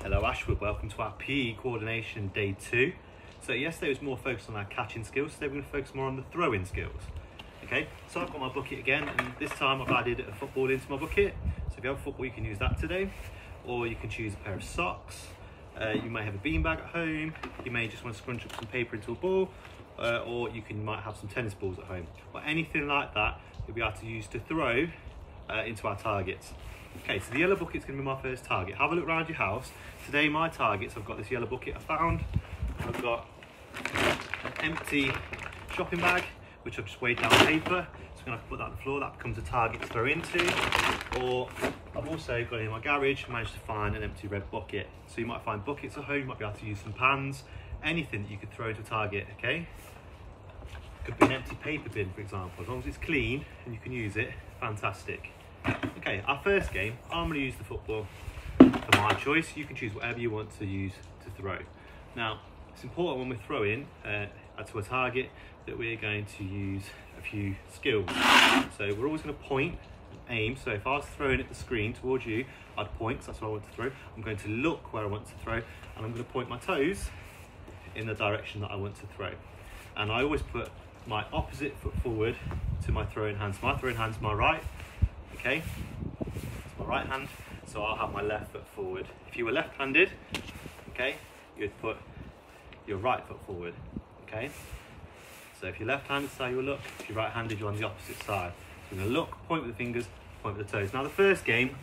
Hello Ashwood, welcome to our PE coordination day 2. So yesterday was more focused on our catching skills, today we're going to focus more on the throwing skills. Okay, so I've got my bucket again, and this time I've added a football into my bucket. So if you have a football, you can use that today, or you can choose a pair of socks. You may have a beanbag at home, you may just want to scrunch up some paper into a ball, or might have some tennis balls at home, or anything like that you'll be able to use to throw into our targets. Okay, so the yellow bucket's going to be my first target. Have a look around your house. Today my targets, I've got this yellow bucket I found. I've got an empty shopping bag, which I've just weighed down paper. So I'm going to have to put that on the floor, that becomes a target to throw into. Or I've also got in my garage, managed to find an empty red bucket. So you might find buckets at home, you might be able to use some pans, anything that you could throw into a target, okay? Could be an empty paper bin, for example. As long as it's clean and you can use it, fantastic. Okay, our first game, I'm going to use the football for my choice. You can choose whatever you want to use to throw. Now, it's important when we're throwing to a target that we're going to use a few skills. So we're always going to point and aim. So if I was throwing at the screen towards you, I'd point, because that's what I want to throw. I'm going to look where I want to throw, and I'm going to point my toes in the direction that I want to throw. And I always put my opposite foot forward to my throwing hand. So my throwing hand's my right. Okay, it's my right hand, so I'll have my left foot forward. If you were left-handed, okay, you'd put your right foot forward, okay? So if you're left-handed, that's how you'll look. If you're right-handed, you're on the opposite side. So you're going to look, point with the fingers, point with the toes. Now the first game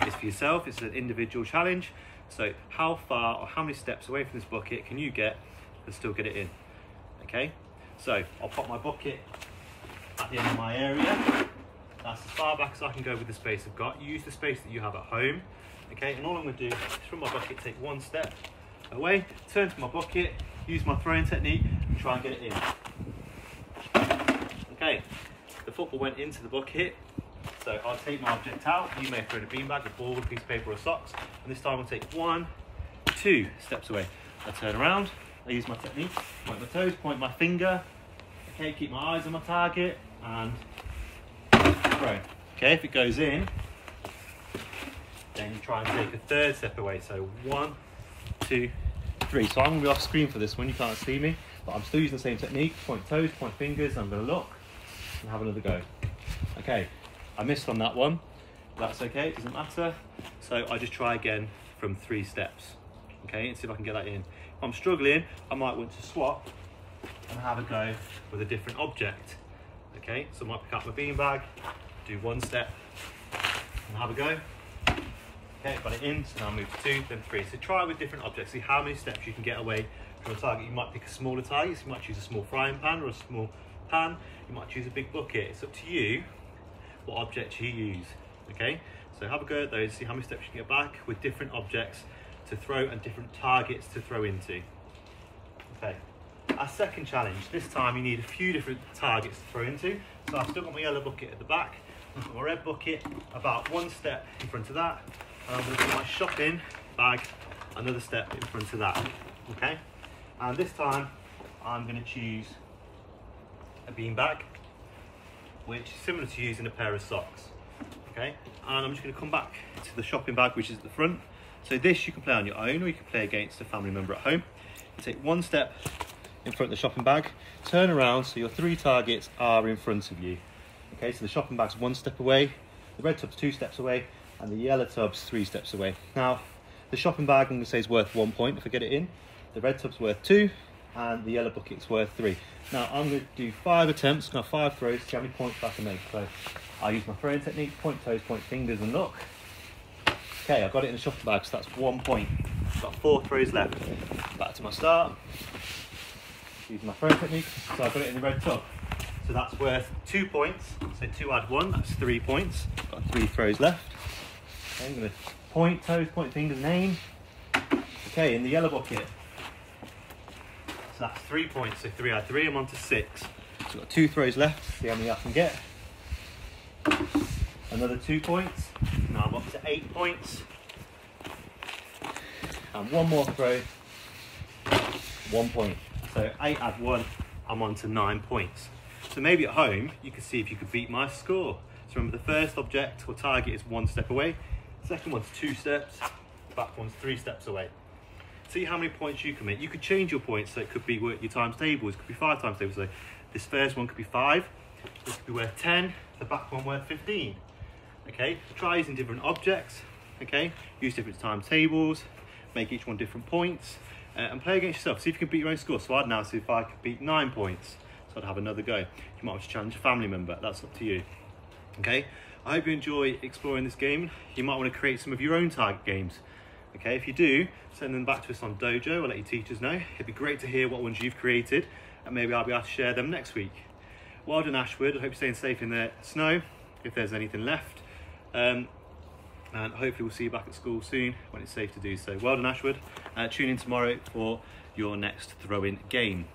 is for yourself, it's an individual challenge. So how far or how many steps away from this bucket can you get and still get it in, okay? So I'll pop my bucket at the end of my area. That's as far back as I can go with the space I've got. Use the space that you have at home, okay? And all I'm going to do is from my bucket, take one step away, turn to my bucket, use my throwing technique, and try and get it in. Okay, the football went into the bucket, so I'll take my object out. You may throw in a beanbag, a ball, a piece of paper, or socks. And this time I'll take 1, 2 steps away. I turn around, I use my technique, point my toes, point my finger, okay, keep my eyes on my target, and throw. Okay, if it goes in, then you try and take a third step away. So 1, 2, 3. So I'm going to be off screen for this one, you can't see me, but I'm still using the same technique. Point toes, point fingers, I'm going to look and have another go. Okay, I missed on that one. That's okay, it doesn't matter. So I just try again from 3 steps. Okay, and see if I can get that in. If I'm struggling, I might want to swap and have a go with a different object. Okay, so I might pick up my beanbag, do 1 step and have a go. Okay, got it in, so now move to 2, then 3. So try with different objects, see how many steps you can get away from a target. You might pick a smaller target, so you might choose a small frying pan or a small pan. You might choose a big bucket. It's up to you what object you use. Okay, so have a go at those, see how many steps you can get back with different objects to throw and different targets to throw into. Okay. Our second challenge, this time you need a few different targets to throw into. So I've still got my yellow bucket at the back, I've got my red bucket about 1 step in front of that, and I'm going to put my shopping bag another step in front of that, okay? And this time I'm going to choose a bean bag, which is similar to using a pair of socks, okay? And I'm just going to come back to the shopping bag, which is at the front. So this you can play on your own, or you can play against a family member at home. You take 1 step in front of the shopping bag, turn around so your 3 targets are in front of you. Okay, so the shopping bag's 1 step away, the red tub's 2 steps away, and the yellow tub's 3 steps away. Now, the shopping bag I'm going to say is worth 1 point if I get it in, the red tub's worth 2, and the yellow bucket's worth 3. Now, I'm going to do 5 attempts, now 5 throws, see how many points I can make. So, I'll use my throwing technique, point toes, point fingers, and look. Okay, I've got it in the shopping bag, so that's 1 point. I've got 4 throws left. Back to my start. Using my throwing technique, so I've got it in the red tub. So that's worth 2 points. So 2 add 1, that's 3 points. Got 3 throws left. Okay, I'm going to point toes, point fingers, and aim. Okay, in the yellow bucket. So that's 3 points. So 3 add 3, I'm on to 6. So I've got 2 throws left. See how many I can get. Another 2 points. Now I'm up to 8 points. And 1 more throw. 1 point. So 8 add 1, I'm on to 9 points. So maybe at home, you can see if you could beat my score. So remember, the first object or target is 1 step away. The second one's 2 steps. The back one's 3 steps away. See how many points you can make. You could change your points, so it could be worth your times tables. It could be 5 times tables. So this first one could be 5. This could be worth 10. The back one worth 15. Okay, try using different objects. Okay, use different times tables. Make each one different points. And play against yourself. See if you can beat your own score. So I'd now see if I could beat 9 points. So I'd have another go. You might want to challenge a family member. That's up to you. Okay, I hope you enjoy exploring this game. You might want to create some of your own target games. Okay, if you do, send them back to us on Dojo. I'll let your teachers know. It'd be great to hear what ones you've created, and maybe I'll be able to share them next week. Well done, Ashwood. I hope you're staying safe in the snow, if there's anything left. And hopefully we'll see you back at school soon when it's safe to do so. Well done, Ashwood. Tune in tomorrow for your next throw-in game.